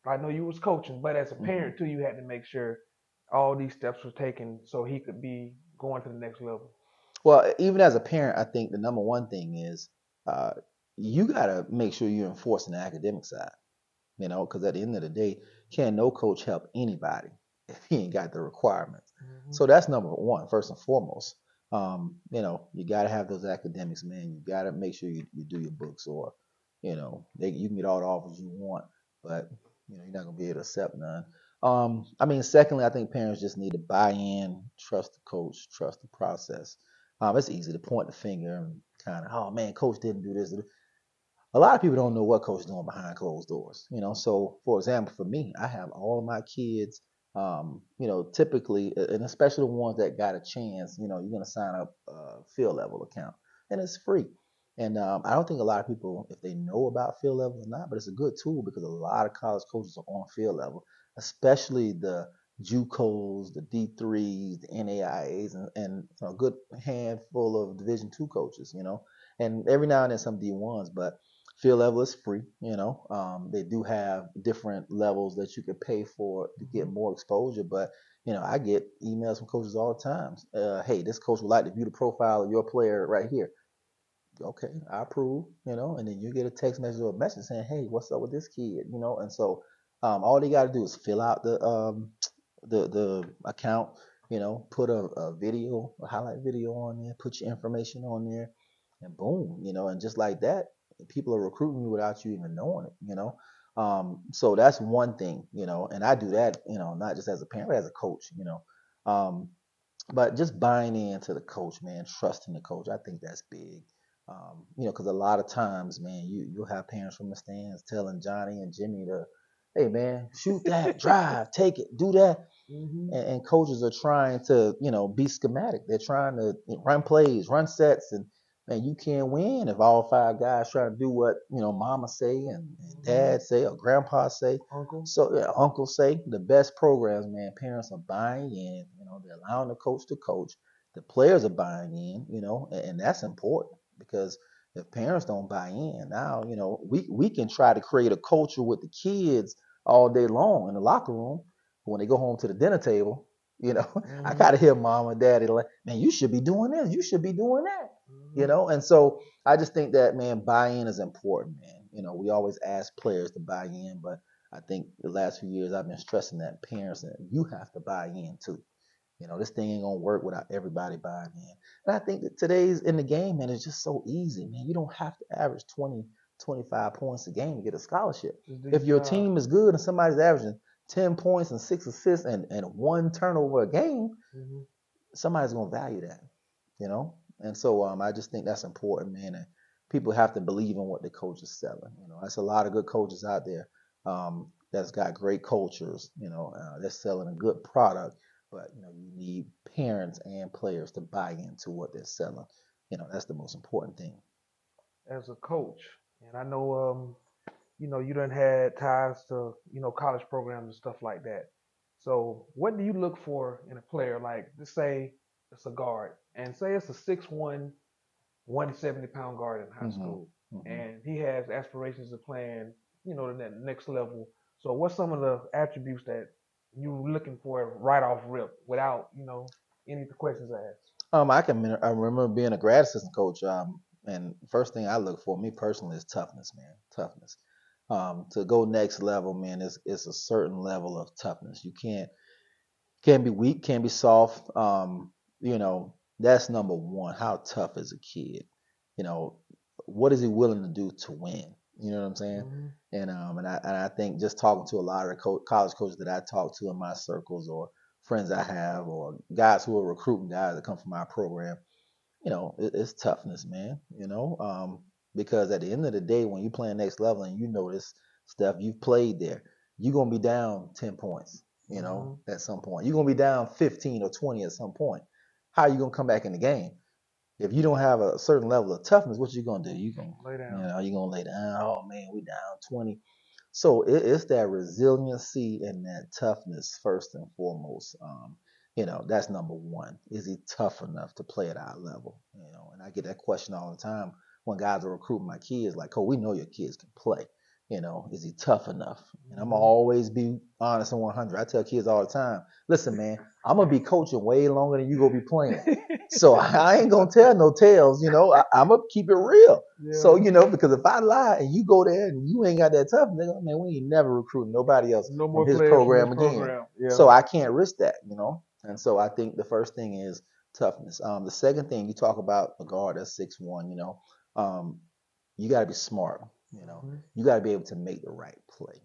I know you was coaching, but as a Hmm. parent too, you had to make sure all these steps were taken so he could be going to the next level. Well, even as a parent, I think the number one thing is uh, you got to make sure you're enforcing the academic side. Because at the end of the day, can no coach help anybody if he ain't got the requirements? Hmm. So that's number one, first and foremost. You got to have those academics, man. You got to make sure you do your books, or you can get all the offers you want, but you're not gonna be able to accept none. Secondly, I think parents just need to buy in, trust the coach, trust the process. It's easy to point the finger and kind of, oh man, coach didn't do this. A lot of people don't know what coach is doing behind closed doors. So for example, for me, I have all of my kids, typically, and especially the ones that got a chance, you're going to sign up a field level account, and it's free. And I don't think a lot of people, if they know about field level or not, but it's a good tool because a lot of college coaches are on field level, especially the JUCOs, the D3s, the NAIAs, and a good handful of Division II coaches, and every now and then some D1s, but field level is free. They do have different levels that you could pay for to get Hmm. more exposure. But I get emails from coaches all the time. Hey, this coach would like to view the profile of your player right here. Okay, I approve. And then you get a text message or a message saying, hey, what's up with this kid? And so all they got to do is fill out the account. Put a video, a highlight video on there, put your information on there, and boom, and just like that, people are recruiting you without you even knowing it. So that's one thing, and I do that, not just as a parent, but as a coach. Um, but just buying into the coach, man, trusting the coach, I think that's big. Because a lot of times, man, you'll have parents from the stands telling Johnny and Jimmy to, hey, man, shoot that, drive, take it, do that, Hmm. and coaches are trying to be schematic. They're trying to run plays, run sets, and man, you can't win if all five guys try to do what mama say and Hmm. dad say or grandpa say. Uncle. So yeah, uncle say. The best programs, man, parents are buying in. They're allowing the coach to coach. The players are buying in. And that's important because if parents don't buy in, now we can try to create a culture with the kids all day long in the locker room, when they go home to the dinner table, I Hmm. gotta hear mom and daddy like, man, you should be doing this, you should be doing that, Hmm. and so I just think that, man, buy-in is important, man. We always ask players to buy in, but I think the last few years I've been stressing that parents, that you have to buy in too. This thing ain't gonna work without everybody buying in. And I think that today's in the game, man, it's just so easy, man. You don't have to average 20, 25 points a game to get a scholarship. Just do your If your job. team is good and somebody's averaging 10 points and 6 assists and one turnover a game, Hmm. somebody's gonna value that. And so I just think that's important, man. And people have to believe in what the coach is selling. That's a lot of good coaches out there, that's got great cultures. They're selling a good product, but you need parents and players to buy into what they're selling. That's the most important thing. As a coach, and I know, you done had ties to, college programs and stuff like that. So what do you look for in a player? Like, let's say it's a guard, and say it's a 6'1", 170-pound guard in high Hmm. school, Hmm. and he has aspirations of playing, the next level. So what's some of the attributes that you looking for right off rip without, any questions asked? I remember being a grad assistant coach. And first thing I look for, me personally, is toughness, man. Toughness. To go next level, man, is a certain level of toughness. You can't be weak, can't be soft. That's number one. How tough is a kid? You know, what is he willing to do to win? You know what I'm saying? Mm-hmm. And I think just talking to a lot of the college coaches that I talk to in my circles, or friends I have, or guys who are recruiting guys that come from my program, it's toughness, man. Because at the end of the day, when you play next level and this stuff, you've played there, you're gonna be down 10 points. Mm-hmm. At some point, you're gonna be down 15 or 20 at some point. How are you gonna come back in the game? If you don't have a certain level of toughness, what you gonna do? Lay down. You're gonna lay down. Oh man, we down 20. So it's that resiliency and that toughness first and foremost. That's number one. Is he tough enough to play at our level? And I get that question all the time when guys are recruiting my kids, like, "Oh, we know your kids can play." is he tough enough? And I'm Mm-hmm. always be honest and 100. I tell kids all the time, listen, man, I'm gonna be coaching way longer than you gonna be playing. So I ain't gonna tell no tales, I'm gonna keep it real. So, Yeah. because if I lie and you go there and you ain't got that tough, nigga, man, we ain't never recruiting nobody else No from more his players from this program again. program. Yeah. So I can't risk that. And so I think the first thing is toughness. The second thing you talk about a guard that's 6'1", um, you got to be smart. Mm-hmm. You got to be able to make the right play.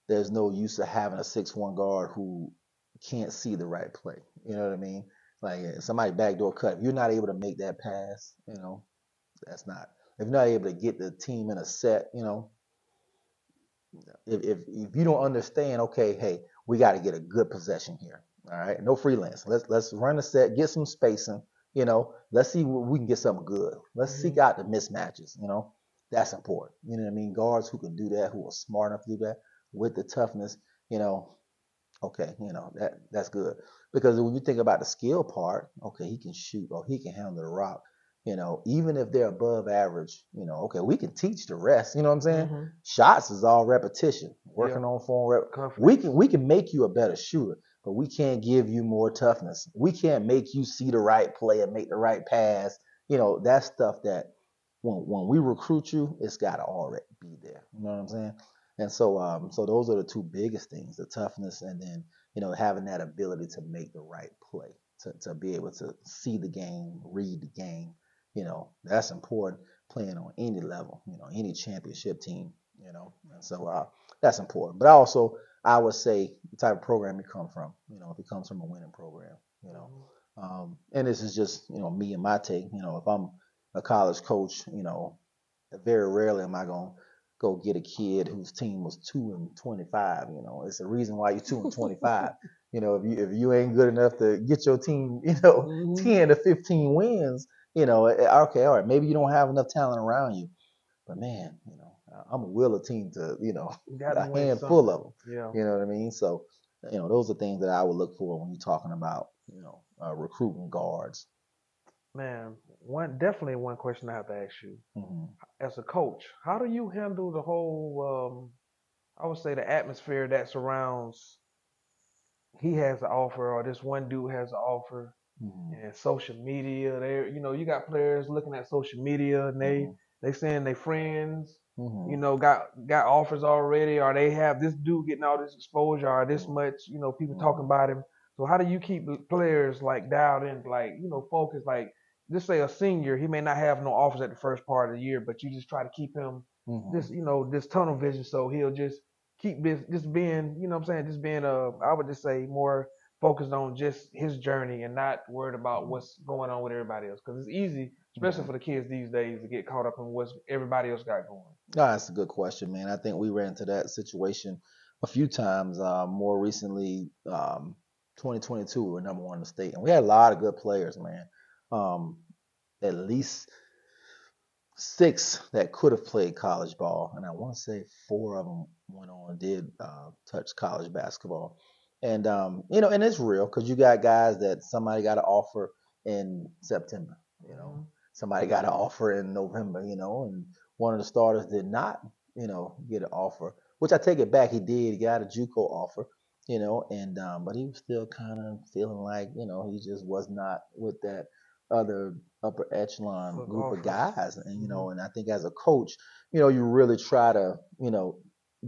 There's no use of having a 6'1" guard who can't see the right play. You know what I mean? Like somebody backdoor cut. If you're not able to make that pass, that's not. If you're not able to get the team in a set, if you don't understand, okay, hey, we got to get a good possession here. All right, no freelance. Let's run a set, get some spacing. Let's see what we can get something good. Let's seek Mm-hmm. out the mismatches. That's important. You know what I mean? Guards who can do that, who are smart enough to do that with the toughness. You know, okay, that's good. Because when you think about the skill part, okay, he can shoot or he can handle the rock. Even if they're above average, okay, we can teach the rest. You know what I'm saying? Mm-hmm. Shots is all repetition, Yeah. working on form rep. We Confidence. can we can make you a better shooter, but we can't give you more toughness. We can't make you see the right play and make the right pass. That's stuff that when we recruit you, it's got to already be there. You know what I'm saying? And so those are the two biggest things: the toughness, and then having that ability to make the right play, to be able to see the game, read the game. That's important playing on any level, any championship team. And so that's important. But also, I would say the type of program you come from. If it comes from a winning program, you know. Mm-hmm. And this is just me and my take. If I'm a college coach, very rarely am I gonna go get a kid whose team was 2-25. It's the reason why you're 2-25. If you ain't good enough to get your team, Mm-hmm. 10 to 15 wins, okay, all right, maybe you don't have enough talent around you, but man, I'm a will a team to, You got to a win handful something. of them. Yeah. You know what I mean? So, those are things that I would look for when you're talking about, recruiting guards. Man, one question I have to ask you. Hmm. As a coach, how do you handle the whole I would say the atmosphere that surrounds he has an offer or this one dude has an offer Hmm. and social media there you got players looking at social media and they Hmm. they saying they friends Hmm. got offers already or they have this dude getting all this exposure or this Hmm. much people talking Hmm. about him. So how do you keep players like dialed in, like focused, like just say a senior, he may not have no offers at the first part of the year, but you just try to keep him Hmm. this this tunnel vision, so he'll just keep this just being what I'm saying, just being I would just say more focused on just his journey and not worried about Hmm. what's going on with everybody else. Because it's easy, especially Hmm. for the kids these days, to get caught up in what everybody else got going. No, that's a good question, man. I think we ran into that situation a few times. More recently, 2022, we were number one in the state, and we had a lot of good players, man. Um, at least six that could have played college ball, and I want to say four of them went on and did touch college basketball. And and it's real because you got guys that somebody got an offer in September, Mm-hmm. somebody got an offer in November, and one of the starters did not, get an offer. Which I take it back, he did. He got a JUCO offer, and but he was still kind of feeling like, he just was not with that other upper echelon Look, group of offers. guys. And Mm-hmm. and I think as a coach, you really try to,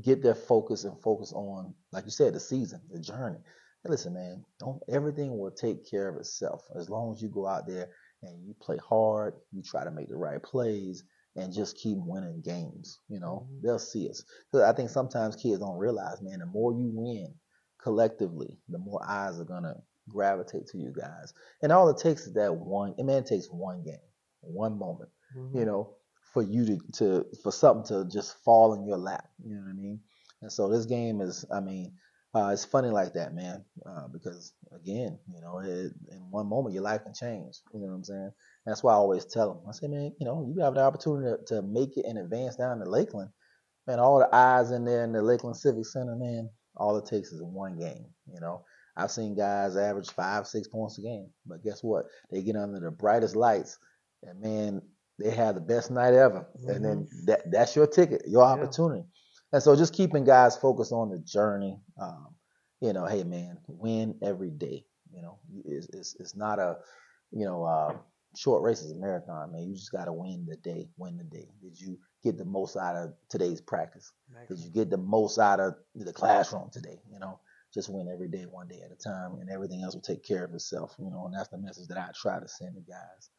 get their focus and focus on, like you said, the season, the journey. Hey, listen, man, don't everything will take care of itself as long as you go out there and you play hard, you try to make the right plays and just keep winning games. Mm-hmm. They'll see us. Because I think sometimes kids don't realize, man, the more you win collectively, the more eyes are gonna gravitate to you guys. And all it takes is that one. It takes one game, one moment, Mm-hmm. you know, for you for something to just fall in your lap. You know what I mean? And so this game is, I mean, it's funny like that, man. Because again, in one moment your life can change. You know what I'm saying? That's why I always tell them. I say, man, you have the opportunity to make it and advance down to Lakeland. Man, all the eyes in there in the Lakeland Civic Center, man, all it takes is one game. I've seen guys average 5, 6 points a game, but guess what? They get under the brightest lights, and man, they have the best night ever, and Hmm. then that's your ticket, your Yeah. opportunity. And so just keeping guys focused on the journey. Hey man, win every day. It's not a you know short race, is a marathon, man. You just got to win the day. Win the day. Did you get the most out of today's practice? Did you Excellent. get the most out of the classroom today? Just win every day, one day at a time, and everything else will take care of itself. And that's the message that I try to send to guys.